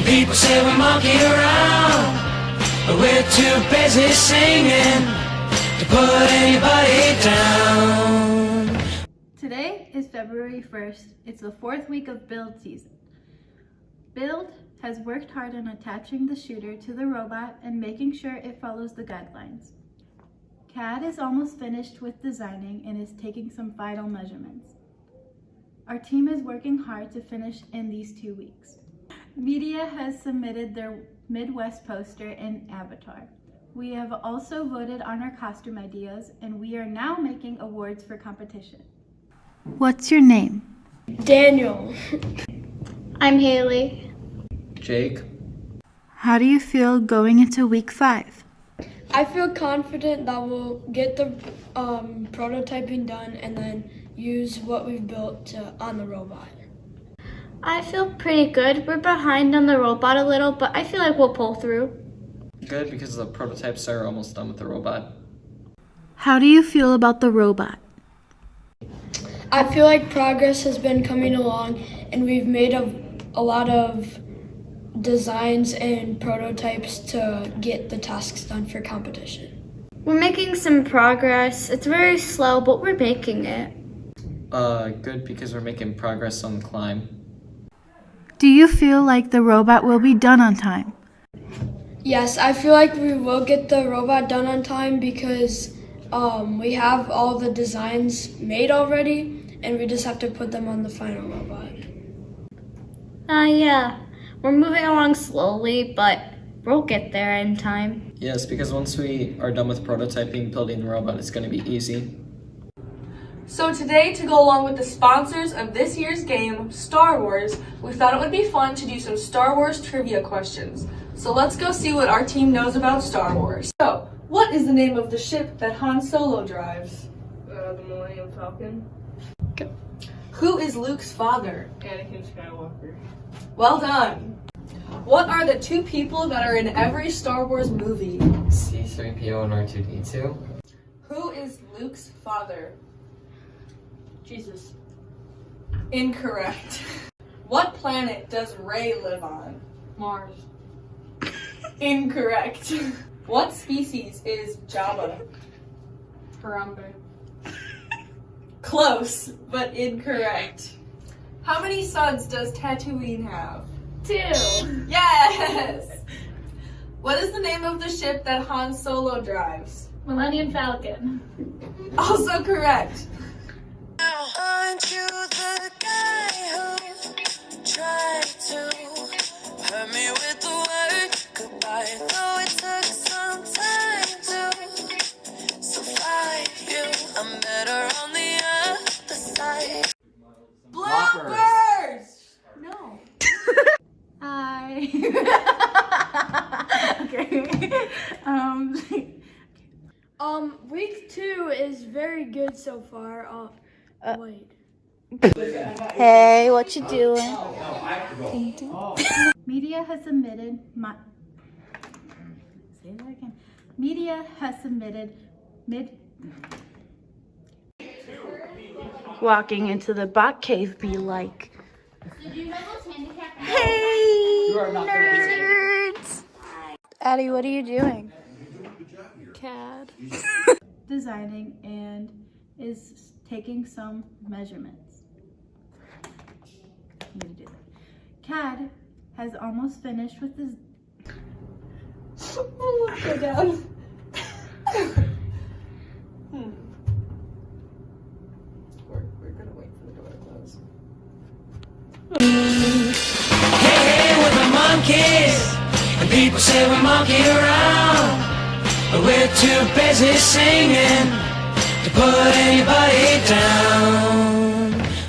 People say we monkey around, but we're too busy singing to put anybody down. Today is February 1st. It's the 4th week of build season. Build has worked hard on attaching the shooter to the robot and making sure it follows the guidelines. CAD is almost finished with designing and is taking some final measurements. Our team is working hard to finish in these 2 weeks. Media has submitted their Midwest poster and avatar. We have also voted on our costume ideas, and we are now making awards for competition. What's your name? Daniel. I'm Haley. Jake. How do you feel going into week 5? I feel confident that we'll get the prototyping done and then use what we've built on the robot. I feel pretty good. We're behind on the robot a little, but I feel like we'll pull through. Good, because the prototypes are almost done with the robot. How do you feel about the robot? I feel like progress has been coming along and we've made a lot of designs and prototypes to get the tasks done for competition. We're making some progress. It's very slow, but we're making it. Good, because we're making progress on the climb. Do you feel like the robot will be done on time? Yes, I feel like we will get the robot done on time because we have all the designs made already and we just have to put them on the final robot. Yeah. We're moving along slowly, but we'll get there in time. Yes, because once we are done with prototyping, building the robot is going to be easy. So today, to go along with the sponsors of this year's game, Star Wars, we thought it would be fun to do some Star Wars trivia questions. So let's go see what our team knows about Star Wars. So, what is the name of the ship that Han Solo drives? The Millennium Falcon. Okay. Who is Luke's father? Anakin Skywalker. Well done. What are the 2 people that are in every Star Wars movie? C-3PO and R2-D2. Who is Luke's father? Jesus. Incorrect. What planet does Rey live on? Mars. Incorrect. What species is Jabba? Harambe. Close, but incorrect. How many suns does Tatooine have? 2. Yes! What is the name of the ship that Han Solo drives? Millennium Falcon. Also correct. Aren't you the guy who tried to hurt me with the word goodbye? Though it took some time to survive you, I'm better on the other side. Bloopers! No. Hi. Okay. Week 2 is very good so far. Wait. Hey, what you doing? Media has submitted Say that again. Media has submitted Walking into the bot cave be like. Hey, nerds! Addie, what are you doing? CAD. Designing and is taking some measurements. I'm gonna do that. CAD has almost finished with his. Go down. We're gonna wait for the door to close. Hey, we're the monkeys, and people say we monkey around, but we're too busy singing to put anybody down.